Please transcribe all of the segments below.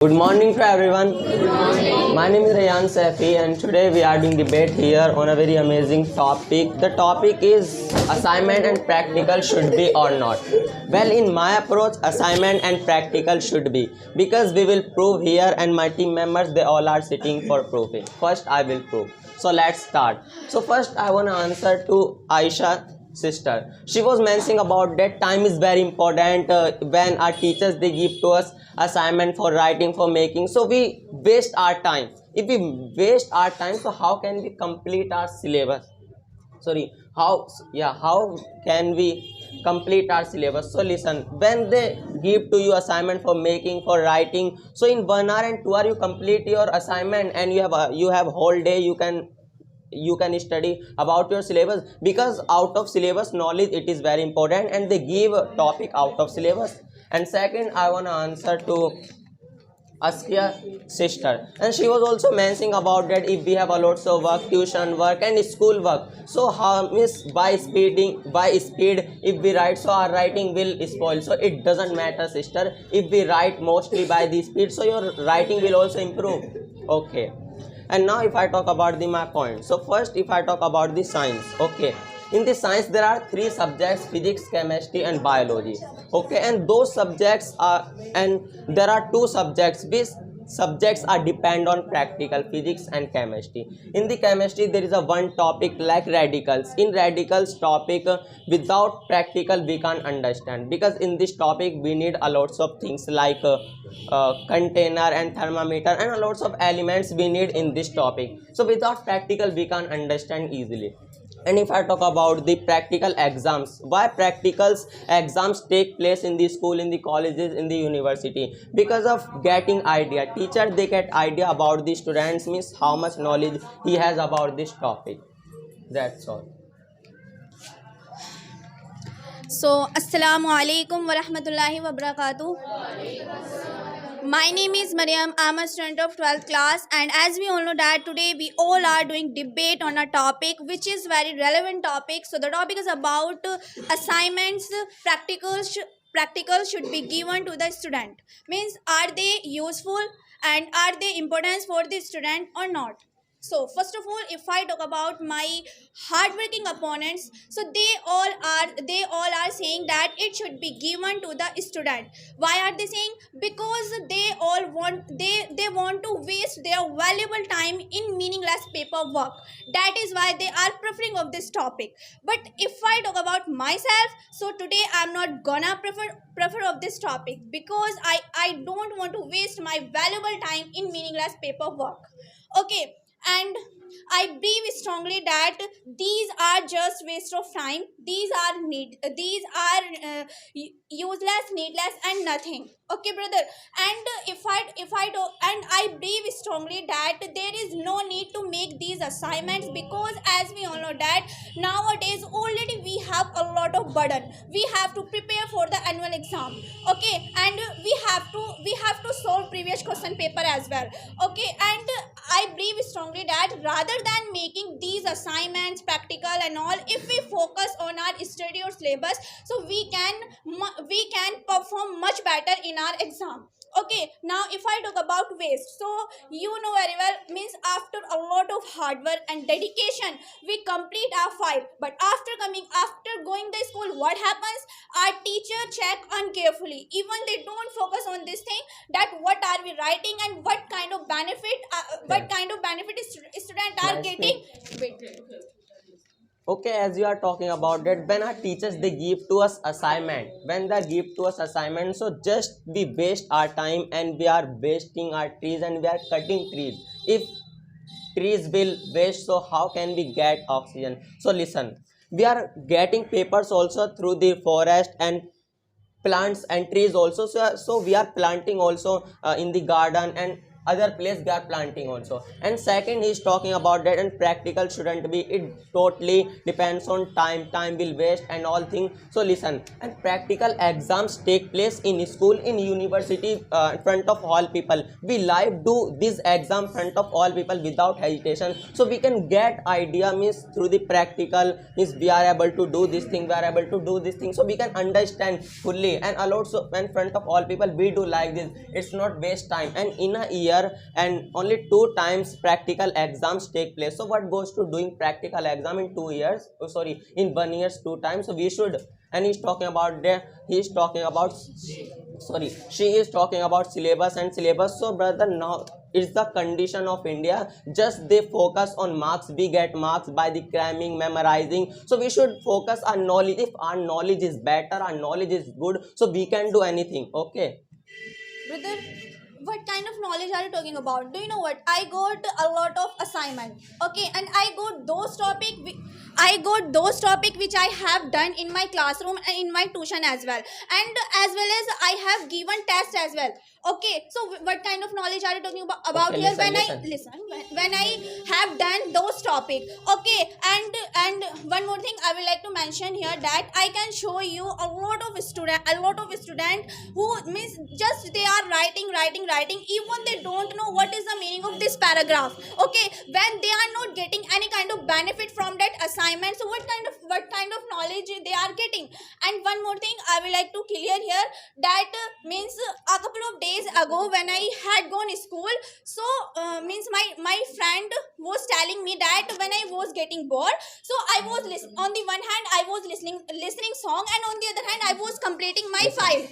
Good morning to everyone. My name is Rayan Safi and today we are doing debate here on a very amazing topic. The topic is assignment and practical should be or not. Well, in my approach, assignment and practical should be because we will prove here and my team members they all are sitting for proving. First I will prove. So let's start. So first I want to answer to Aisha sister. She was mentioning about that time is very important when our teachers they give to us assignment for writing for making, so we waste our time. If we waste our time, so how can we complete our syllabus? Sorry, how can we complete our syllabus? So listen, when they give to you assignment for making for writing, so in 1 hour and 2 hour you complete your assignment and you have whole day you can study about your syllabus, because out of syllabus knowledge it is very important and they give a topic out of syllabus. And second I want to answer to Askia sister, and she was also mentioning about that if we have a lots of work, tuition work and school work, so how miss by speed if we write, so our writing will spoil. So it doesn't matter sister, if we write mostly by the speed, so your writing will also improve. Okay, and now if I talk about my point, so first if I talk about the science. Okay, in the science there are three subjects: physics, chemistry and biology. Okay, and those subjects are, and there are two subjects which subjects are depend on practical: physics and chemistry. In the chemistry there is a one topic like radicals. In radicals topic, without practical we can't understand, because in this topic we need a lots of things like container and thermometer and a lots of elements we need in this topic. So without practical we can't understand easily. And if I talk about the practical exams, why practicals exams take place in the school, in the colleges, in the university? Because of getting idea. Teacher they get idea about the students, means how much knowledge he has about this topic. That's all. So, Assalamu alaikum wa rahmatullahi wa barakatuh. My name is Mariam. I'm a student of 12th class, and as we all know that today we all are doing debate on a topic which is very relevant topic. So the topic is about assignments. Practicals should be given to the student. Means, are they useful and are they important for the student or not? So first of all, if I talk about my hardworking opponents, so they all are saying that it should be given to the student. Why are they saying? Because they want to waste their valuable time in meaningless paperwork. That is why they are preferring of this topic. But if I talk about myself, so today I'm not gonna prefer of this topic, because I don't want to waste my valuable time in meaningless paperwork. Okay, and I believe strongly that these are just waste of time. These are useless, needless and nothing. Okay brother, and if I do, and I believe strongly that there is no need to make these assignments, because as we all know that nowadays already we have a lot of burden. We have to prepare for the annual exam. Okay, and we have to solve previous question paper as well. Okay, and I believe strongly that rather than making these assignments practical and all, if we focus on our study or syllabus, so we can perform much better in our exam. Okay, now if I talk about waste, so you know very well, means after a lot of hard work and dedication we complete our file, but after going the school, what happens? Our teacher check uncarefully. Even they don't focus on this thing, that what are we writing and what kind of benefit student are Nice getting. thing. Wait. Okay, as you are talking about that, when our teachers they give to us assignment, when they give to us assignment, so just we waste our time and we are wasting our trees and we are cutting trees. If trees will waste, so how can we get oxygen? So listen, we are getting papers also through the forest and plants and trees also. So we are planting also in the garden, and other place they are planting also. And second, he is talking about that, and practical shouldn't be, it totally depends on time will waste and all things. So listen, and practical exams take place in school, in university, in front of all people. We live do this exam in front of all people without hesitation, so we can get idea, means through the practical, means we are able to do this thing, we are able to do this thing, so we can understand fully. And also in front of all people we do like this, it's not waste time. And in a year and only 2 times practical exams take place. So what goes to doing practical exam in 2 years, oh sorry, in 1 year 2 times. So we should, and he's talking about the, he's talking about, sorry, she is talking about syllabus and syllabus. So brother, now it's the condition of India, just they focus on marks, we get marks by the cramming, memorizing. So we should focus on knowledge. If our knowledge is better, our knowledge is good, so we can do anything. Okay, Brother, what kind of knowledge are you talking about? Do you know what? I got a lot of assignment. Okay, and I got those topic which I have done in my classroom and in my tuition as well. And as well as I have given test as well. Okay, so what kind of knowledge are you talking about okay, here? listen. When I have done those topic. Okay, and one more thing I would like to mention here, that I can show you a lot of student who means just they are writing, even they don't know what is the meaning of this paragraph. Okay, when they are not getting any kind of benefit from that assignment, so what kind of knowledge they are getting? And one more thing I would like to clear here, that means a couple of days ago when I had gone to school, so means my friend was telling me that when I was getting bored, so I was listening, on the one hand I was listening song, and on the other hand I was completing my file.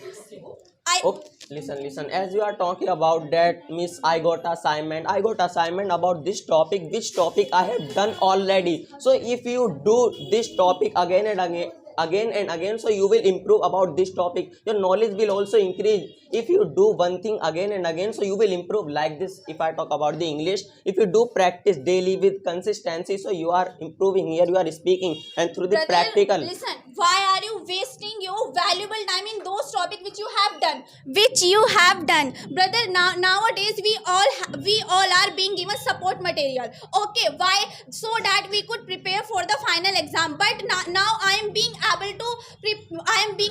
Okay, listen, as you are talking about that, miss, I got assignment about this topic, which topic I have done already. So if you do this topic again and again, so you will improve about this topic, your knowledge will also increase. If you do one thing again and again, so you will improve. Like this, if I talk about the English, if you do practice daily with consistency, so you are improving. Here you are speaking, and through the Brother, practical. listen, why are you wasting your valuable time in those topics which you have done? Brother, nowadays we all are being given support material. Okay, why? So that we could prepare for the final exam. But now I am being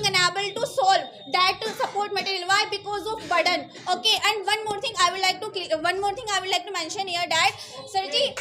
unable to solve that support material. Why? Because of burden. Okay, and one more thing I would like to mention here, that Sarji,